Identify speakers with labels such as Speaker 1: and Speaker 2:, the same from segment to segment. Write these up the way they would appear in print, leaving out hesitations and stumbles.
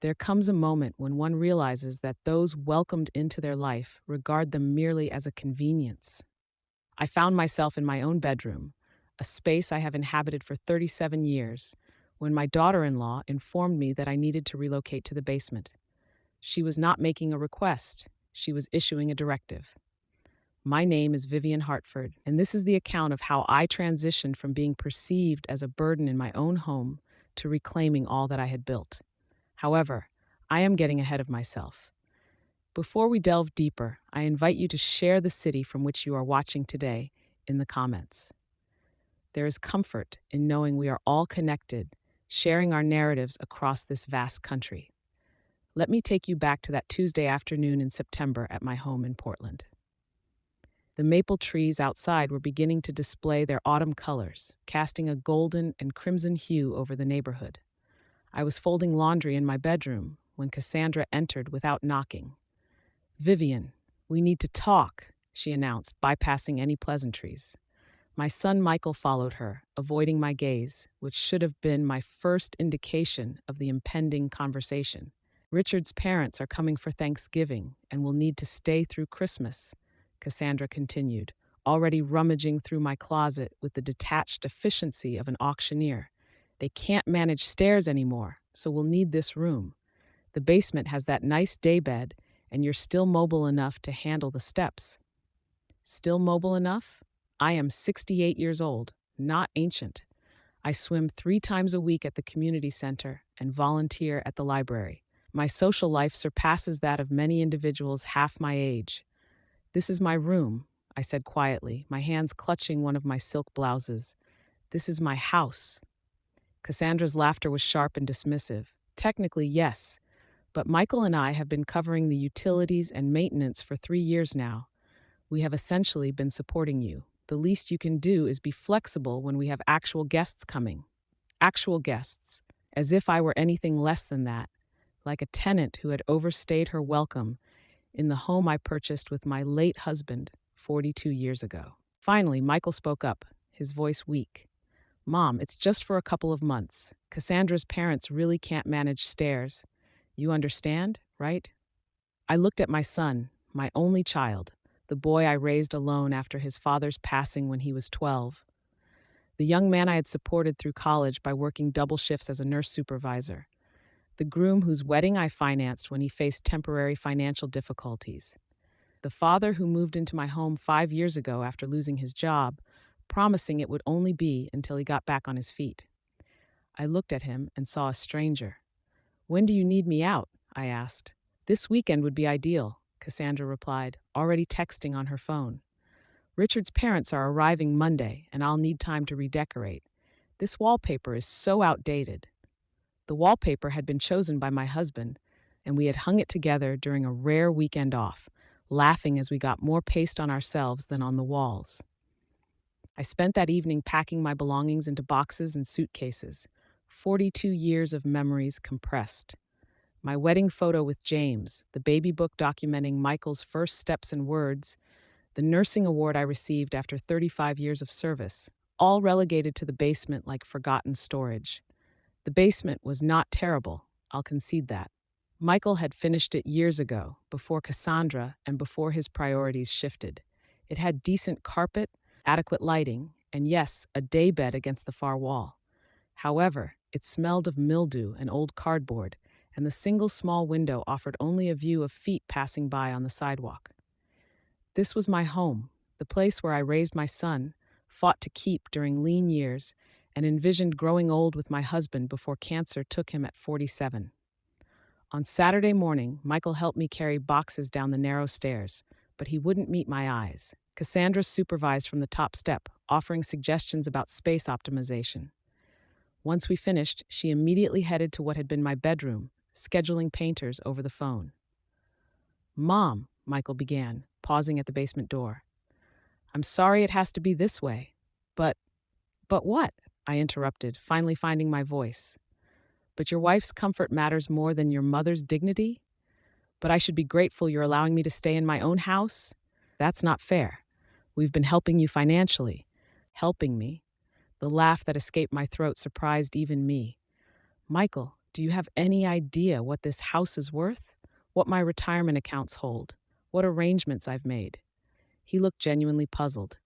Speaker 1: There comes a moment when one realizes that those welcomed into their life regard them merely as a convenience. I found myself in my own bedroom, a space I have inhabited for 37 years, when my daughter in law informed me that I needed to relocate to the basement. She was not making a request, she was issuing a directive. My name is Vivian Hartford, and this is the account of how I transitioned from being perceived as a burden in my own home to reclaiming all that I had built. However, I am getting ahead of myself. Before we delve deeper, I invite you to share the city from which you are watching today in the comments. There is comfort in knowing we are all connected, sharing our narratives across this vast country. Let me take you back to that Tuesday afternoon in September at my home in Portland. The maple trees outside were beginning to display their autumn colors, casting a golden and crimson hue over the neighborhood. I was folding laundry in my bedroom when Cassandra entered without knocking. "Vivian, we need to talk," she announced, bypassing any pleasantries. My son Michael followed her, avoiding my gaze, which should have been my first indication of the impending conversation. "Richard's parents are coming for Thanksgiving and will need to stay through Christmas," Cassandra continued, already rummaging through my closet with the detached efficiency of an auctioneer. "They can't manage stairs anymore, so we'll need this room. The basement has that nice daybed, and you're still mobile enough to handle the steps." Still mobile enough? I am 68 years old, not ancient. I swim 3 times a week at the community center and volunteer at the library. My social life surpasses that of many individuals half my age. "This is my room," I said quietly, my hands clutching one of my silk blouses. "This is my house." Cassandra's laughter was sharp and dismissive. "Technically, yes, but Michael and I have been covering the utilities and maintenance for 3 years now. We have essentially been supporting you. The least you can do is be flexible when we have actual guests coming." Actual guests, as if I were anything less than that, like a tenant who had overstayed her welcome in the home I purchased with my late husband 42 years ago. Finally, Michael spoke up, his voice weak. "Mom, it's just for a couple of months. Cassandra's parents really can't manage stairs. You understand, right?" I looked at my son, my only child, the boy I raised alone after his father's passing when he was 12. The young man I had supported through college by working double shifts as a nurse supervisor. The groom whose wedding I financed when he faced temporary financial difficulties. The father who moved into my home 5 years ago after losing his job, promising it would only be until he got back on his feet. I looked at him and saw a stranger. "When do you need me out?" I asked. "This weekend would be ideal," Cassandra replied, already texting on her phone. "Richard's parents are arriving Monday, and I'll need time to redecorate. This wallpaper is so outdated." The wallpaper had been chosen by my husband, and we had hung it together during a rare weekend off, laughing as we got more paste on ourselves than on the walls. I spent that evening packing my belongings into boxes and suitcases, 42 years of memories compressed. My wedding photo with James, the baby book documenting Michael's first steps and words, the nursing award I received after 35 years of service, all relegated to the basement like forgotten storage. The basement was not terrible, I'll concede that. Michael had finished it years ago, before Cassandra and before his priorities shifted. It had decent carpet, adequate lighting, and yes, a daybed against the far wall. However, it smelled of mildew and old cardboard, and the single small window offered only a view of feet passing by on the sidewalk. This was my home, the place where I raised my son, fought to keep during lean years, and envisioned growing old with my husband before cancer took him at 47. On Saturday morning, Michael helped me carry boxes down the narrow stairs, but he wouldn't meet my eyes. Cassandra supervised from the top step, offering suggestions about space optimization. Once we finished, she immediately headed to what had been my bedroom, scheduling painters over the phone. "Mom," Michael began, pausing at the basement door. "I'm sorry it has to be this way, but..." "But what?" I interrupted, finally finding my voice. "But your wife's comfort matters more than your mother's dignity? But I should be grateful you're allowing me to stay in my own house? That's not fair. We've been helping you financially." Helping me? The laugh that escaped my throat surprised even me. "Michael, Do you have any idea what this house is worth? What my retirement accounts hold? What arrangements I've made?" He looked genuinely puzzled.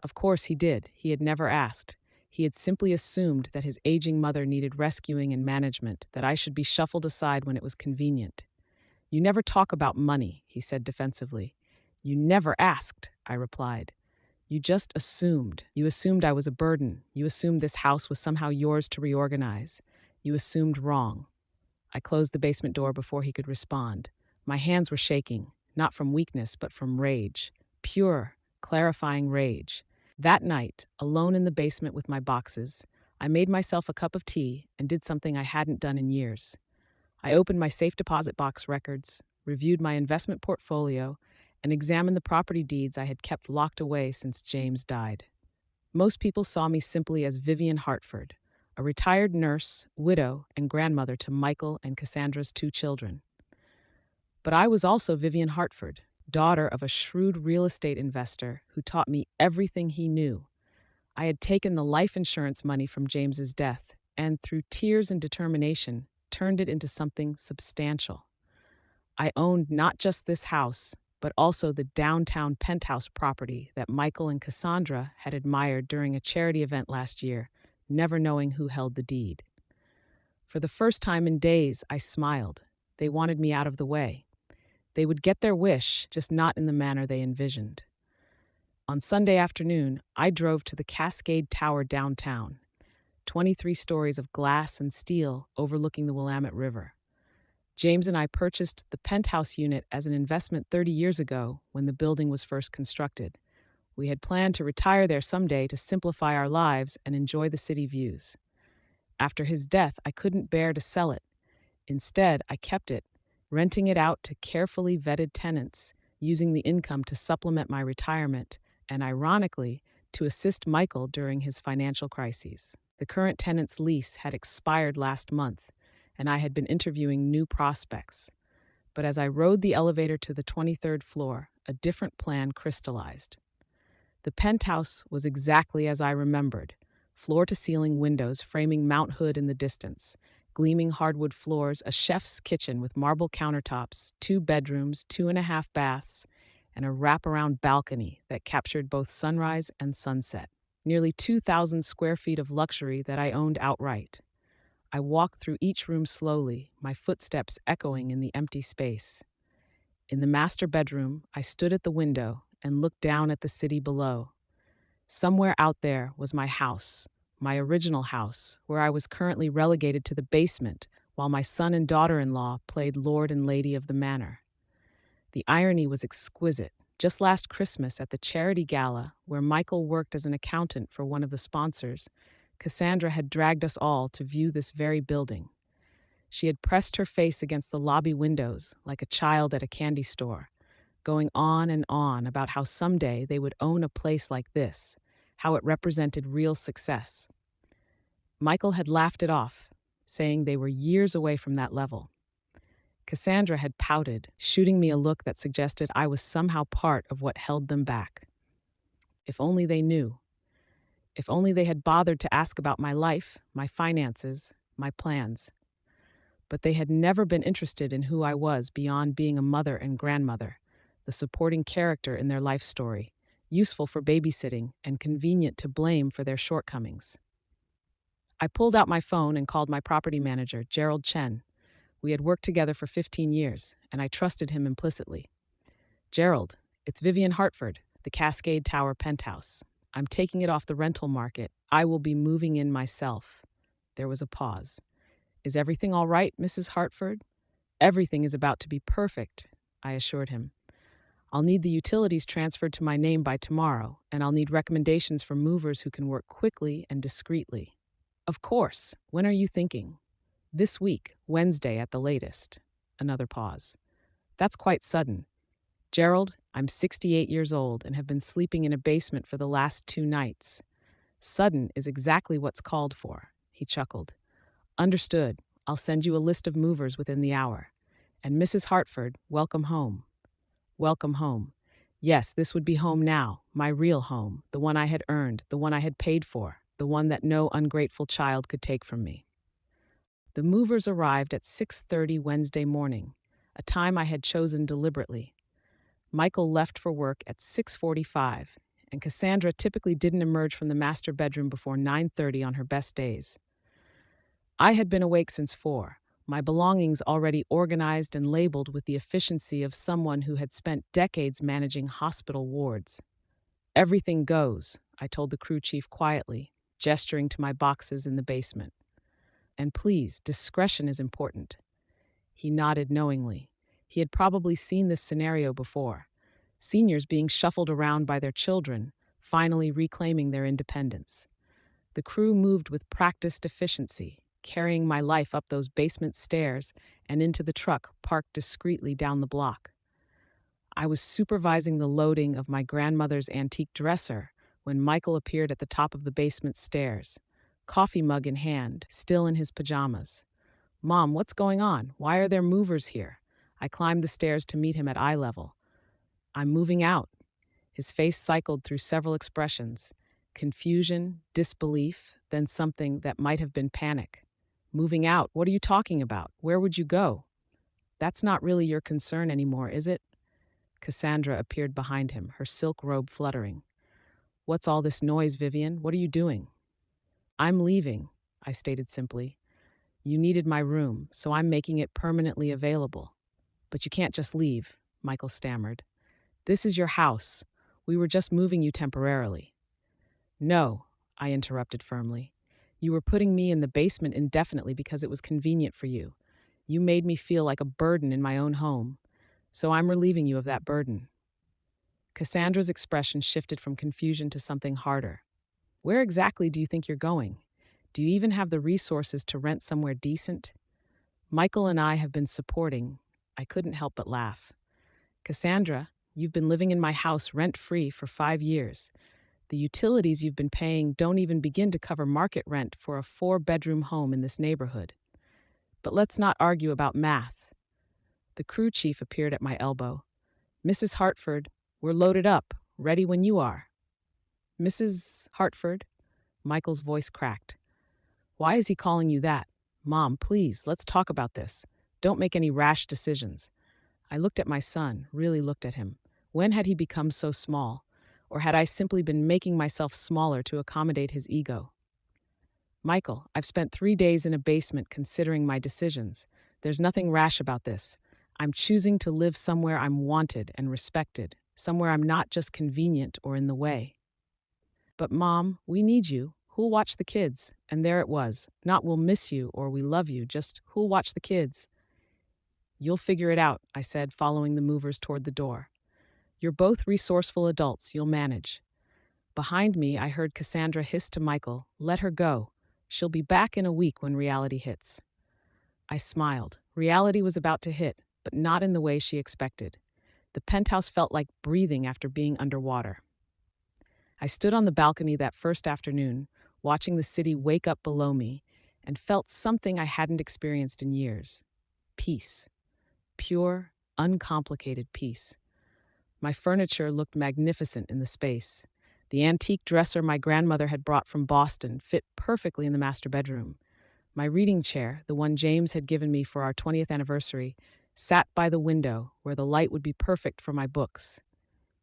Speaker 1: Of course he did. He had never asked. He had simply assumed that his aging mother needed rescuing and management, that I should be shuffled aside when it was convenient. "You never talk about money," he said defensively. "You never asked," I replied. "You just assumed. You assumed I was a burden. You assumed this house was somehow yours to reorganize. You assumed wrong." I closed the basement door before he could respond. My hands were shaking, not from weakness, but from rage. Pure, clarifying rage. That night, alone in the basement with my boxes, I made myself a cup of tea and did something I hadn't done in years. I opened my safe deposit box records, reviewed my investment portfolio, and examined the property deeds I had kept locked away since James died. Most people saw me simply as Vivian Hartford, a retired nurse, widow, and grandmother to Michael and Cassandra's 2 children. But I was also Vivian Hartford, daughter of a shrewd real estate investor who taught me everything he knew. I had taken the life insurance money from James's death and, through tears and determination, turned it into something substantial. I owned not just this house, but also the downtown penthouse property that Michael and Cassandra had admired during a charity event last year, never knowing who held the deed. For the first time in days, I smiled. They wanted me out of the way. They would get their wish, just not in the manner they envisioned. On Sunday afternoon, I drove to the Cascade Tower downtown, 23 stories of glass and steel overlooking the Willamette River. James and I purchased the penthouse unit as an investment 30 years ago when the building was first constructed. We had planned to retire there someday to simplify our lives and enjoy the city views. After his death, I couldn't bear to sell it. Instead, I kept it, renting it out to carefully vetted tenants, using the income to supplement my retirement and, ironically, to assist Michael during his financial crises. The current tenant's lease had expired last month, and I had been interviewing new prospects. But as I rode the elevator to the 23rd floor, a different plan crystallized. The penthouse was exactly as I remembered: floor-to-ceiling windows framing Mount Hood in the distance, gleaming hardwood floors, a chef's kitchen with marble countertops, 2 bedrooms, 2.5 baths, and a wraparound balcony that captured both sunrise and sunset. Nearly 2,000 square feet of luxury that I owned outright. I walked through each room slowly, my footsteps echoing in the empty space. In the master bedroom, I stood at the window and looked down at the city below. Somewhere out there was my house, my original house, where I was currently relegated to the basement while my son and daughter-in-law played Lord and Lady of the Manor. The irony was exquisite. Just last Christmas at the charity gala, where Michael worked as an accountant for one of the sponsors, Cassandra had dragged us all to view this very building. She had pressed her face against the lobby windows like a child at a candy store, going on and on about how someday they would own a place like this, how it represented real success. Michael had laughed it off, saying they were years away from that level. Cassandra had pouted, shooting me a look that suggested I was somehow part of what held them back. If only they knew. If only they had bothered to ask about my life, my finances, my plans. But they had never been interested in who I was beyond being a mother and grandmother, the supporting character in their life story, useful for babysitting and convenient to blame for their shortcomings. I pulled out my phone and called my property manager, Gerald Chen. We had worked together for 15 years, and I trusted him implicitly. "Gerald, it's Vivian Hartford, the Cascade Tower penthouse. I'm taking it off the rental market. I will be moving in myself." There was a pause. "Is everything all right, Mrs. Hartford?" "Everything is about to be perfect," I assured him. "I'll need the utilities transferred to my name by tomorrow, and I'll need recommendations for movers who can work quickly and discreetly." "Of course. When are you thinking?" "This week, Wednesday at the latest." Another pause. "That's quite sudden. Gerald, I'm 68 years old and have been sleeping in a basement for the last 2 nights. Sudden is exactly what's called for," he chuckled. "Understood. I'll send you a list of movers within the hour. And Mrs. Hartford, welcome home." Welcome home. Yes, this would be home now, my real home, the one I had earned, the one I had paid for, the one that no ungrateful child could take from me. The movers arrived at 6:30 Wednesday morning, a time I had chosen deliberately. Michael left for work at 6:45, and Cassandra typically didn't emerge from the master bedroom before 9:30 on her best days. I had been awake since 4, my belongings already organized and labeled with the efficiency of someone who had spent decades managing hospital wards. "Everything goes," I told the crew chief quietly, gesturing to my boxes in the basement. "And please, discretion is important." He nodded knowingly. He had probably seen this scenario before. Seniors being shuffled around by their children, finally reclaiming their independence. The crew moved with practiced efficiency, carrying my life up those basement stairs and into the truck parked discreetly down the block. I was supervising the loading of my grandmother's antique dresser when Michael appeared at the top of the basement stairs, coffee mug in hand, still in his pajamas. "Mom, what's going on? Why are there movers here?" I climbed the stairs to meet him at eye level. "I'm moving out." His face cycled through several expressions: confusion, disbelief, then something that might have been panic. "Moving out? What are you talking about? Where would you go?" "That's not really your concern anymore, is it?" Cassandra appeared behind him, her silk robe fluttering. "What's all this noise, Vivian? What are you doing?" "I'm leaving," I stated simply. "You needed my room, so I'm making it permanently available." "But you can't just leave," Michael stammered. "This is your house. We were just moving you temporarily." "No," I interrupted firmly. "You were putting me in the basement indefinitely because it was convenient for you. You made me feel like a burden in my own home. So I'm relieving you of that burden." Cassandra's expression shifted from confusion to something harder. "Where exactly do you think you're going? Do you even have the resources to rent somewhere decent?" "Michael and I have been supporting." I couldn't help but laugh. "Cassandra, you've been living in my house rent-free for 5 years. The utilities you've been paying don't even begin to cover market rent for a 4-bedroom home in this neighborhood. But let's not argue about math." The crew chief appeared at my elbow. "Mrs. Hartford, we're loaded up, ready when you are." "Mrs. Hartford?" Michael's voice cracked. "Why is he calling you that? Mom, please, let's talk about this. Don't make any rash decisions." I looked at my son, really looked at him. When had he become so small? Or had I simply been making myself smaller to accommodate his ego? "Michael, I've spent 3 days in a basement considering my decisions. There's nothing rash about this. I'm choosing to live somewhere I'm wanted and respected, somewhere I'm not just convenient or in the way." "But Mom, we need you. Who'll watch the kids?" And there it was. Not "we'll miss you" or "we love you," just "who'll watch the kids?" "You'll figure it out," I said, following the movers toward the door. "You're both resourceful adults. You'll manage." Behind me, I heard Cassandra hiss to Michael, "Let her go. She'll be back in a week when reality hits." I smiled. Reality was about to hit, but not in the way she expected. The penthouse felt like breathing after being underwater. I stood on the balcony that first afternoon, watching the city wake up below me, and felt something I hadn't experienced in years: peace. Pure, uncomplicated peace. My furniture looked magnificent in the space. The antique dresser my grandmother had brought from Boston fit perfectly in the master bedroom. My reading chair, the one James had given me for our 20th anniversary, sat by the window where the light would be perfect for my books.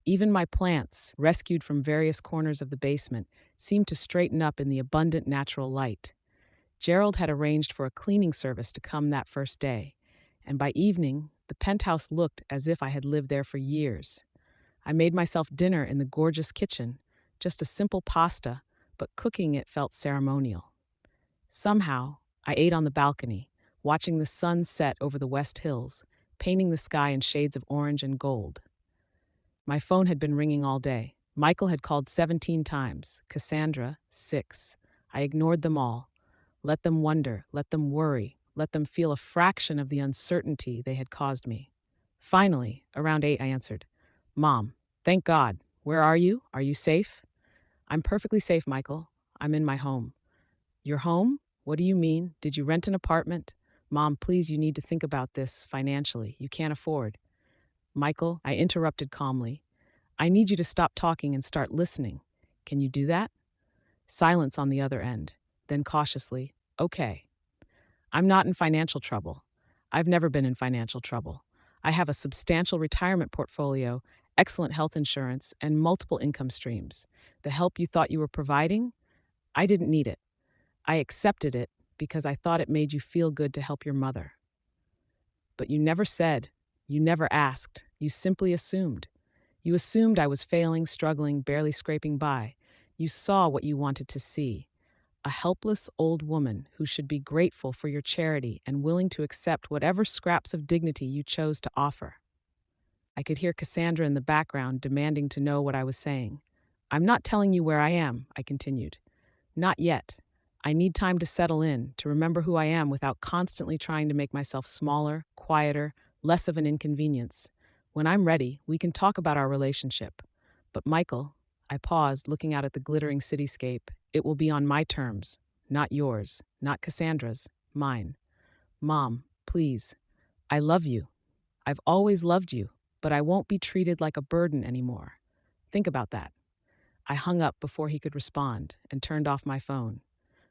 Speaker 1: Even my plants, rescued from various corners of the basement, seemed to straighten up in the abundant natural light. Gerald had arranged for a cleaning service to come that first day, and by evening, the penthouse looked as if I had lived there for years. I made myself dinner in the gorgeous kitchen, just a simple pasta, but cooking it felt ceremonial. Somehow, I ate on the balcony, watching the sun set over the West Hills, painting the sky in shades of orange and gold. My phone had been ringing all day. Michael had called 17 times, Cassandra, 6. I ignored them all. Let them wonder, let them worry, let them feel a fraction of the uncertainty they had caused me. Finally, around 8, I answered. "Mom, thank God. Where are you? Are you safe?" "I'm perfectly safe, Michael. I'm in my home." "Your home? What do you mean? Did you rent an apartment?" "Mom, please, you need to think about this financially. You can't afford." "Michael," I interrupted calmly, "I need you to stop talking and start listening. Can you do that?" Silence on the other end. Then cautiously, "Okay." I'm not in financial trouble. I've never been in financial trouble. I have a substantial retirement portfolio, excellent health insurance, and multiple income streams. The help you thought you were providing, I didn't need it. I accepted it because I thought it made you feel good to help your mother. But you never said, you never asked, you simply assumed. You assumed I was failing, struggling, barely scraping by. You saw what you wanted to see, a helpless old woman who should be grateful for your charity and willing to accept whatever scraps of dignity you chose to offer. I could hear Cassandra in the background demanding to know what I was saying. I'm not telling you where I am, I continued. Not yet. I need time to settle in, to remember who I am without constantly trying to make myself smaller, quieter, less of an inconvenience. When I'm ready, we can talk about our relationship. But Michael, I paused, looking out at the glittering cityscape. It will be on my terms, not yours, not Cassandra's, mine. Mom, please. I love you. I've always loved you, but I won't be treated like a burden anymore. Think about that. I hung up before he could respond and turned off my phone.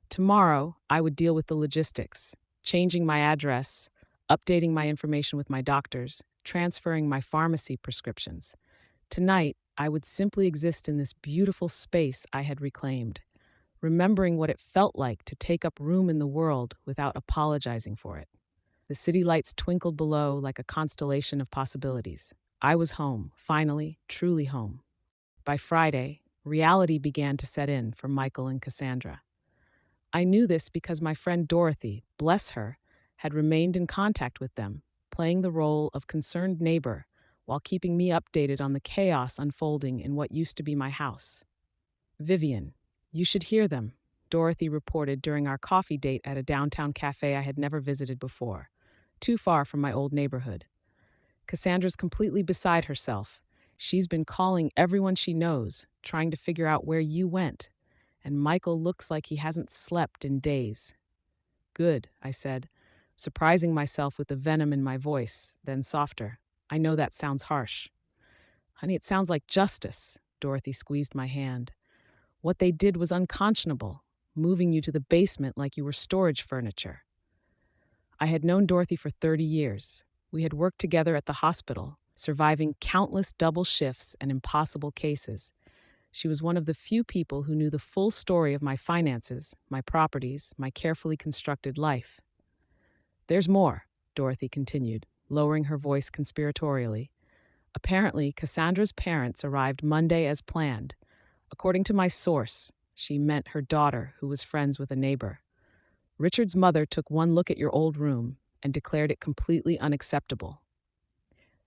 Speaker 1: Tomorrow, I would deal with the logistics, changing my address, updating my information with my doctors, transferring my pharmacy prescriptions. Tonight, I would simply exist in this beautiful space I had reclaimed, remembering what it felt like to take up room in the world without apologizing for it. The city lights twinkled below like a constellation of possibilities. I was home, finally, truly home. By Friday, reality began to set in for Michael and Cassandra. I knew this because my friend Dorothy, bless her, had remained in contact with them, playing the role of concerned neighbor while keeping me updated on the chaos unfolding in what used to be my house. Vivian, you should hear them, Dorothy reported during our coffee date at a downtown cafe I had never visited before, too far from my old neighborhood. Cassandra's completely beside herself. She's been calling everyone she knows, trying to figure out where you went, and Michael looks like he hasn't slept in days. Good, I said, surprising myself with the venom in my voice, then softer. I know that sounds harsh. Honey, it sounds like justice. Dorothy squeezed my hand. What they did was unconscionable, moving you to the basement like you were storage furniture. I had known Dorothy for 30 years. We had worked together at the hospital, surviving countless double shifts and impossible cases. She was one of the few people who knew the full story of my finances, my properties, my carefully constructed life. There's more, Dorothy continued, lowering her voice conspiratorially. Apparently, Cassandra's parents arrived Monday as planned. According to my source, she meant her daughter, who was friends with a neighbor. Richard's mother took one look at your old room and declared it completely unacceptable.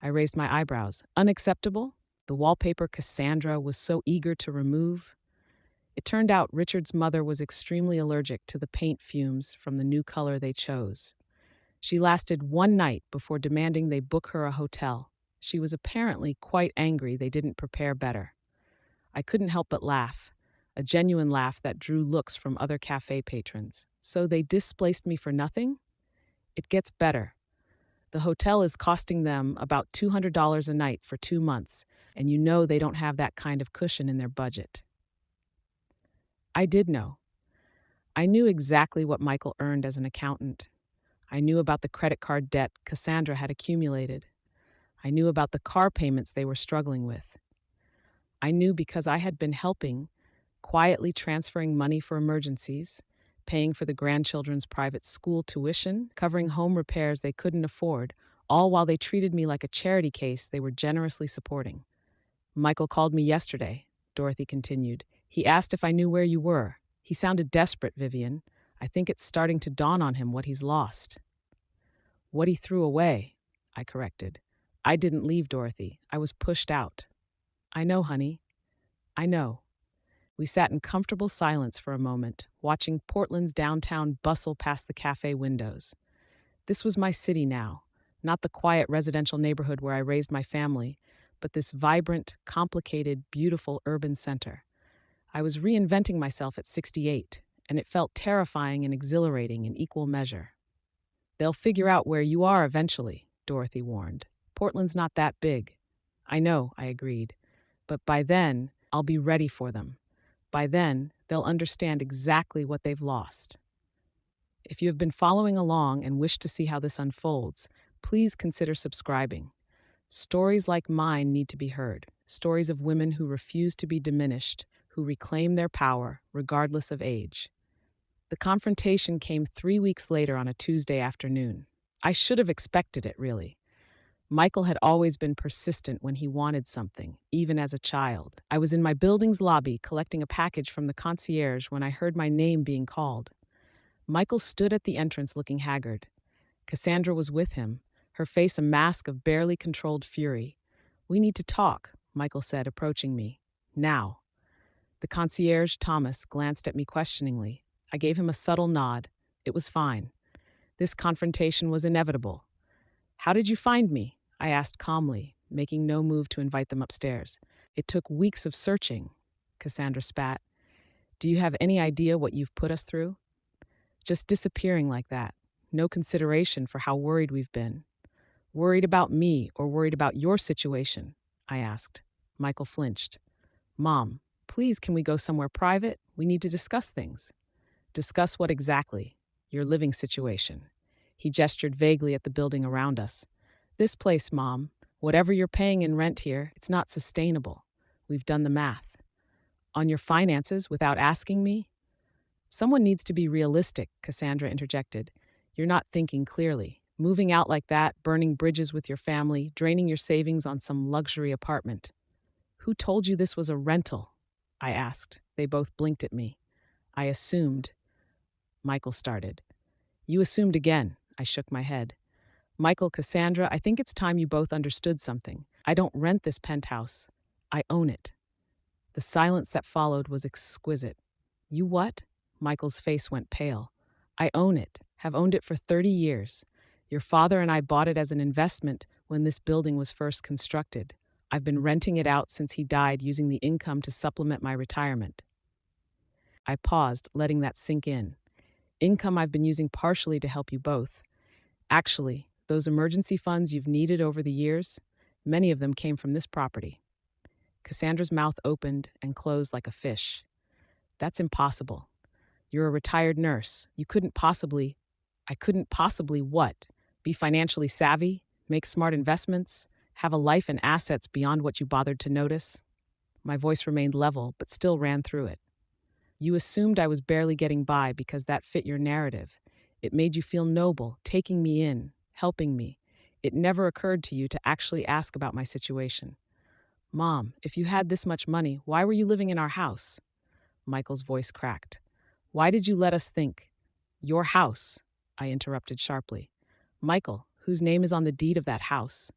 Speaker 1: I raised my eyebrows. Unacceptable? The wallpaper Cassandra was so eager to remove? It turned out Richard's mother was extremely allergic to the paint fumes from the new color they chose. She lasted one night before demanding they book her a hotel. She was apparently quite angry they didn't prepare better. I couldn't help but laugh, a genuine laugh that drew looks from other cafe patrons. So they displaced me for nothing? It gets better. The hotel is costing them about $200 a night for 2 months, and you know they don't have that kind of cushion in their budget. I did know. I knew exactly what Michael earned as an accountant. I knew about the credit card debt Cassandra had accumulated. I knew about the car payments they were struggling with. I knew because I had been helping, quietly transferring money for emergencies, paying for the grandchildren's private school tuition, covering home repairs they couldn't afford, all while they treated me like a charity case they were generously supporting. Michael called me yesterday, Dorothy continued. He asked if I knew where you were. He sounded desperate, Vivian. I think it's starting to dawn on him what he's lost. What he threw away, I corrected. I didn't leave, Dorothy. I was pushed out. I know, honey. I know. We sat in comfortable silence for a moment, watching Portland's downtown bustle past the cafe windows. This was my city now, not the quiet residential neighborhood where I raised my family, but this vibrant, complicated, beautiful urban center. I was reinventing myself at 68, and it felt terrifying and exhilarating in equal measure. They'll figure out where you are eventually, Dorothy warned. Portland's not that big. I know, I agreed. But by then, I'll be ready for them. By then, they'll understand exactly what they've lost. If you have been following along and wish to see how this unfolds, please consider subscribing. Stories like mine need to be heard. Stories of women who refuse to be diminished, who reclaim their power, regardless of age. The confrontation came 3 weeks later on a Tuesday afternoon. I should have expected it, really. Michael had always been persistent when he wanted something, even as a child. I was in my building's lobby collecting a package from the concierge when I heard my name being called. Michael stood at the entrance looking haggard. Cassandra was with him, her face a mask of barely controlled fury. "We need to talk," Michael said, approaching me. "Now." The concierge, Thomas, glanced at me questioningly. I gave him a subtle nod. It was fine. This confrontation was inevitable. "How did you find me?" I asked calmly, making no move to invite them upstairs. "It took weeks of searching," Cassandra spat. "Do you have any idea what you've put us through? Just disappearing like that. No consideration for how worried we've been." "Worried about me or worried about your situation?" I asked. Michael flinched. "Mom, please can we go somewhere private? We need to discuss things." "Discuss what exactly?" "Your living situation." He gestured vaguely at the building around us. "This place, Mom, whatever you're paying in rent here, it's not sustainable. We've done the math." "On your finances without asking me?" "Someone needs to be realistic," Cassandra interjected. "You're not thinking clearly. Moving out like that, burning bridges with your family, draining your savings on some luxury apartment." "Who told you this was a rental?" I asked. They both blinked at me. "I assumed," Michael started. "You assumed again," I shook my head. "Michael, Cassandra, I think it's time you both understood something. I don't rent this penthouse. I own it." The silence that followed was exquisite. "You what?" Michael's face went pale. "I own it, have owned it for 30 years. Your father and I bought it as an investment when this building was first constructed. I've been renting it out since he died, using the income to supplement my retirement." I paused, letting that sink in. "Income I've been using partially to help you both. Actually, those emergency funds you've needed over the years, many of them came from this property." Cassandra's mouth opened and closed like a fish. "That's impossible. You're a retired nurse. You couldn't possibly—" "I couldn't possibly what? Be financially savvy? Make smart investments? Have a life and assets beyond what you bothered to notice?" My voice remained level, but still ran through it. "You assumed I was barely getting by because that fit your narrative. It made you feel noble, taking me in, helping me. It never occurred to you to actually ask about my situation. Mom, if you had this much money, why were you living in our house?" Michael's voice cracked. "Why did you let us think—" "Your house," I interrupted sharply. "Michael, whose name is on the deed of that house?"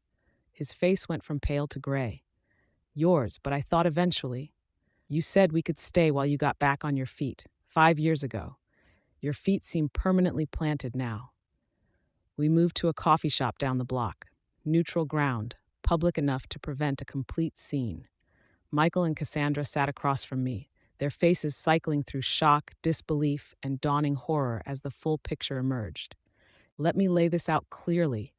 Speaker 1: His face went from pale to gray. "Yours, but I thought eventually—" "You said we could stay while you got back on your feet, 5 years ago. Your feet seem permanently planted now." We moved to a coffee shop down the block. Neutral ground, public enough to prevent a complete scene. Michael and Cassandra sat across from me, their faces cycling through shock, disbelief, and dawning horror as the full picture emerged. "Let me lay this out clearly,"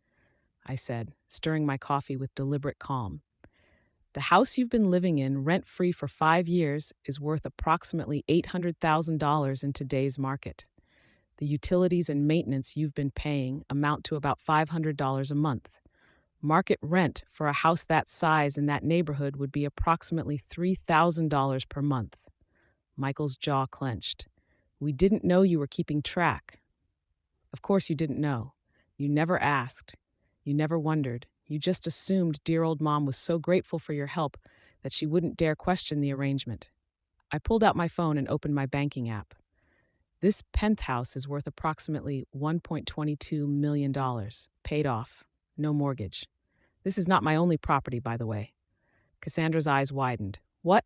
Speaker 1: I said, stirring my coffee with deliberate calm. "The house you've been living in, rent-free for 5 years, is worth approximately $800,000 in today's market. The utilities and maintenance you've been paying amount to about $500 a month. Market rent for a house that size in that neighborhood would be approximately $3,000 per month." Michael's jaw clenched. "We didn't know you were keeping track." "Of course you didn't know. You never asked. You never wondered. You just assumed dear old Mom was so grateful for your help that she wouldn't dare question the arrangement." I pulled out my phone and opened my banking app. "This penthouse is worth approximately $1.22 million, paid off, no mortgage. This is not my only property, by the way." Cassandra's eyes widened. "What?"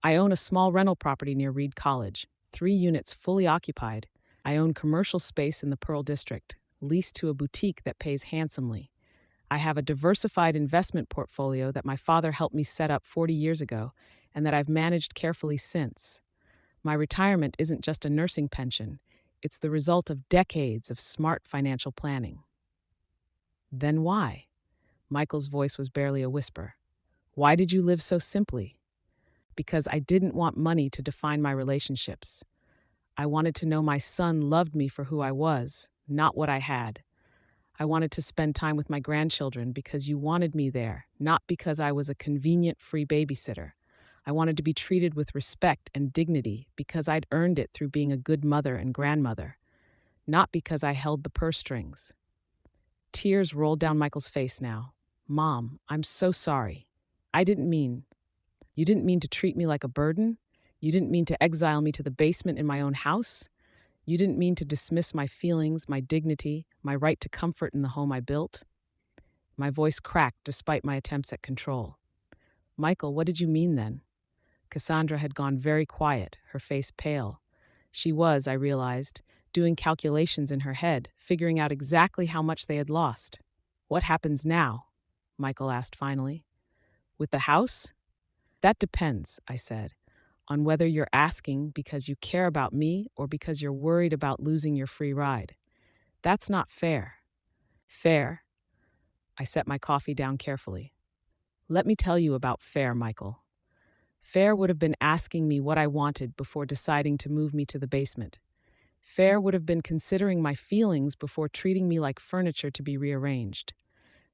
Speaker 1: "I own a small rental property near Reed College, 3 units fully occupied. I own commercial space in the Pearl District, leased to a boutique that pays handsomely. I have a diversified investment portfolio that my father helped me set up 40 years ago and that I've managed carefully since. My retirement isn't just a nursing pension, it's the result of decades of smart financial planning." "Then why?" Michael's voice was barely a whisper. "Why did you live so simply?" "Because I didn't want money to define my relationships. I wanted to know my son loved me for who I was, not what I had. I wanted to spend time with my grandchildren because you wanted me there, not because I was a convenient free babysitter. I wanted to be treated with respect and dignity because I'd earned it through being a good mother and grandmother, not because I held the purse strings. Tears rolled down Michael's face now. Mom, I'm so sorry. I didn't mean. You didn't mean to treat me like a burden? You didn't mean to exile me to the basement in my own house? You didn't mean to dismiss my feelings, my dignity, my right to comfort in the home I built? My voice cracked despite my attempts at control. Michael, what did you mean then? Cassandra had gone very quiet, her face pale. She was, I realized, doing calculations in her head, figuring out exactly how much they had lost. What happens now? Michael asked finally. With the house? That depends, I said, on whether you're asking because you care about me or because you're worried about losing your free ride. That's not fair. Fair? I set my coffee down carefully. Let me tell you about fair, Michael. Fair would have been asking me what I wanted before deciding to move me to the basement. Fair would have been considering my feelings before treating me like furniture to be rearranged.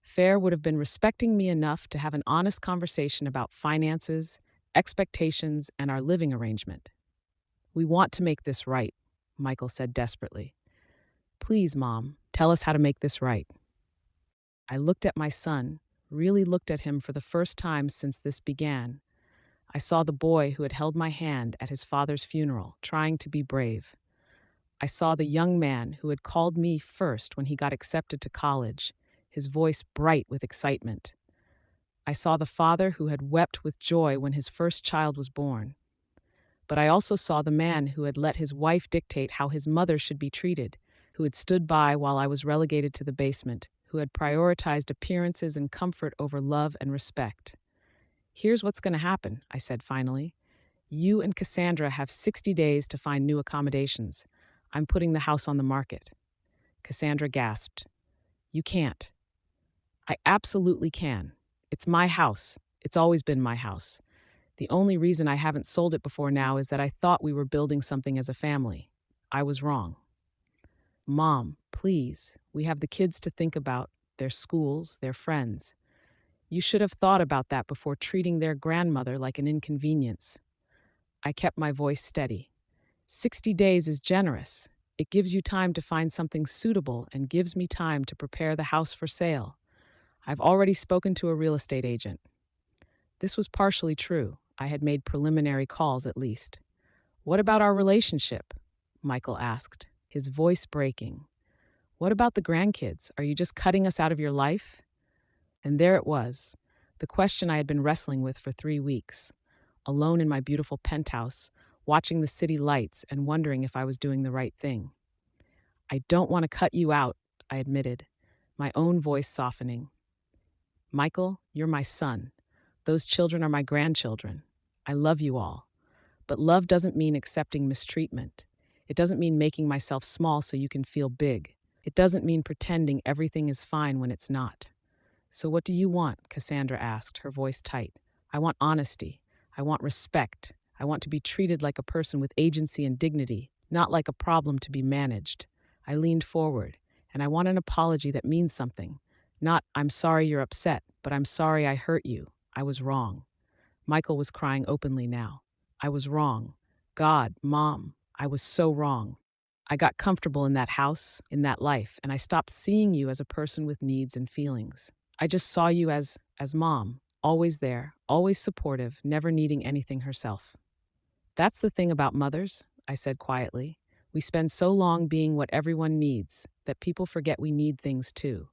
Speaker 1: Fair would have been respecting me enough to have an honest conversation about finances, expectations, and our living arrangement. We want to make this right, Michael said desperately. Please, Mom, tell us how to make this right. I looked at my son, really looked at him for the first time since this began. I saw the boy who had held my hand at his father's funeral, trying to be brave. I saw the young man who had called me first when he got accepted to college, his voice bright with excitement. I saw the father who had wept with joy when his first child was born. But I also saw the man who had let his wife dictate how his mother should be treated, who had stood by while I was relegated to the basement, who had prioritized appearances and comfort over love and respect. Here's what's going to happen, I said finally. You and Cassandra have 60 days to find new accommodations. I'm putting the house on the market. Cassandra gasped. You can't. I absolutely can. It's my house. It's always been my house. The only reason I haven't sold it before now is that I thought we were building something as a family. I was wrong. Mom, please, we have the kids to think about, their schools, their friends. You should have thought about that before treating their grandmother like an inconvenience. I kept my voice steady. 60 days is generous. It gives you time to find something suitable and gives me time to prepare the house for sale. I've already spoken to a real estate agent. This was partially true. I had made preliminary calls at least. What about our relationship? Michael asked, his voice breaking. What about the grandkids? Are you just cutting us out of your life? And there it was, the question I had been wrestling with for 3 weeks, alone in my beautiful penthouse, watching the city lights and wondering if I was doing the right thing. I don't want to cut you out, I admitted, my own voice softening. Michael, you're my son. Those children are my grandchildren. I love you all. But love doesn't mean accepting mistreatment. It doesn't mean making myself small so you can feel big. It doesn't mean pretending everything is fine when it's not. So what do you want? Cassandra asked, her voice tight. I want honesty. I want respect. I want to be treated like a person with agency and dignity, not like a problem to be managed. I leaned forward, and I want an apology that means something. Not, I'm sorry you're upset, but I'm sorry I hurt you. I was wrong. Michael was crying openly now. I was wrong. God, Mom, I was so wrong. I got comfortable in that house, in that life, and I stopped seeing you as a person with needs and feelings. I just saw you as Mom, always there, always supportive, never needing anything herself. That's the thing about mothers, I said quietly. We spend so long being what everyone needs that people forget we need things too.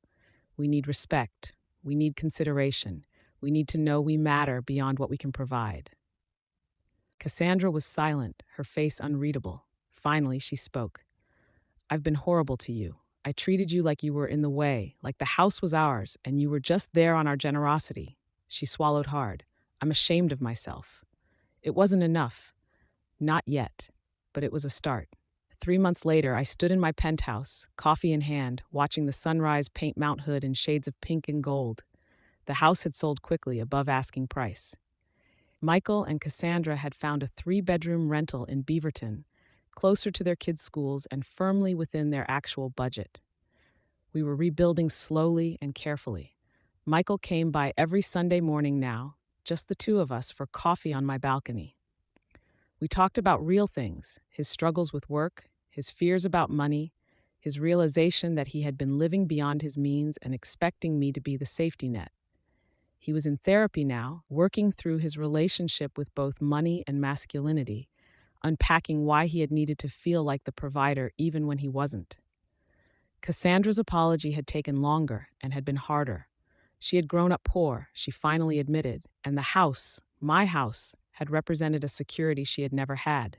Speaker 1: We need respect. We need consideration. We need to know we matter beyond what we can provide. Cassandra was silent, her face unreadable. Finally, she spoke. I've been horrible to you. I treated you like you were in the way, like the house was ours, and you were just there on our generosity. She swallowed hard. I'm ashamed of myself. It wasn't enough. Not yet. But it was a start. 3 months later, I stood in my penthouse, coffee in hand, watching the sunrise paint Mount Hood in shades of pink and gold. The house had sold quickly, above asking price. Michael and Cassandra had found a 3-bedroom rental in Beaverton, closer to their kids' schools and firmly within their actual budget. We were rebuilding slowly and carefully. Michael came by every Sunday morning now, just the two of us, for coffee on my balcony. We talked about real things: his struggles with work, his fears about money, his realization that he had been living beyond his means and expecting me to be the safety net. He was in therapy now, working through his relationship with both money and masculinity, unpacking why he had needed to feel like the provider even when he wasn't. Cassandra's apology had taken longer and had been harder. She had grown up poor, she finally admitted, and the house, my house, had represented a security she had never had.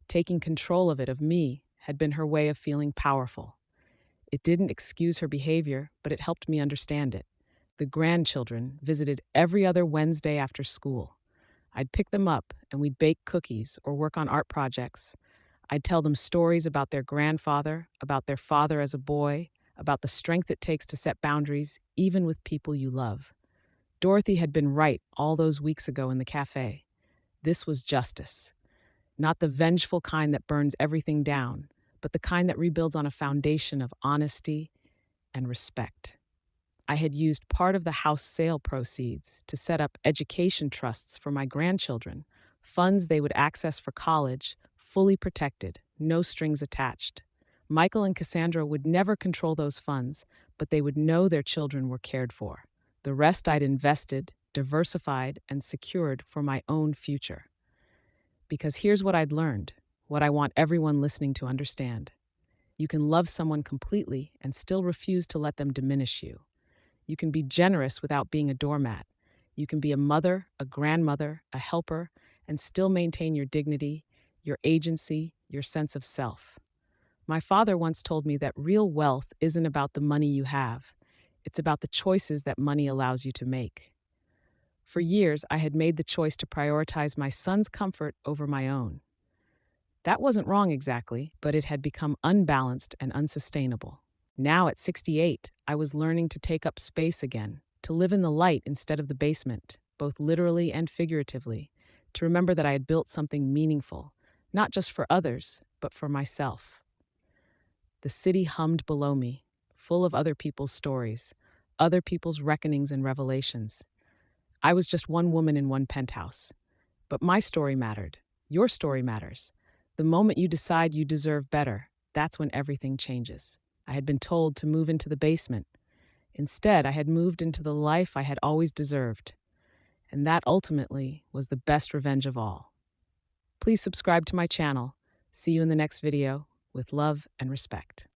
Speaker 1: Taking control of it, of me, had been her way of feeling powerful. It didn't excuse her behavior, but it helped me understand it. The grandchildren visited every other Wednesday after school. I'd pick them up, and we'd bake cookies or work on art projects. I'd tell them stories about their grandfather, about their father as a boy, about the strength it takes to set boundaries, even with people you love. Dorothy had been right all those weeks ago in the cafe. This was justice. Not the vengeful kind that burns everything down, but the kind that rebuilds on a foundation of honesty and respect. I had used part of the house sale proceeds to set up education trusts for my grandchildren, funds they would access for college, fully protected, no strings attached. Michael and Cassandra would never control those funds, but they would know their children were cared for. The rest I'd invested, diversified, and secured for my own future. Because here's what I'd learned, what I want everyone listening to understand. You can love someone completely and still refuse to let them diminish you. You can be generous without being a doormat. You can be a mother, a grandmother, a helper, and still maintain your dignity, your agency, your sense of self. My father once told me that real wealth isn't about the money you have. It's about the choices that money allows you to make. For years, I had made the choice to prioritize my son's comfort over my own. That wasn't wrong exactly, but it had become unbalanced and unsustainable. Now, at 68, I was learning to take up space again, to live in the light instead of the basement, both literally and figuratively, to remember that I had built something meaningful, not just for others, but for myself. The city hummed below me, full of other people's stories, other people's reckonings and revelations. I was just one woman in one penthouse. But my story mattered. Your story matters. The moment you decide you deserve better, that's when everything changes. I had been told to move into the basement. Instead, I had moved into the life I had always deserved. And that ultimately was the best revenge of all. Please subscribe to my channel. See you in the next video with love and respect.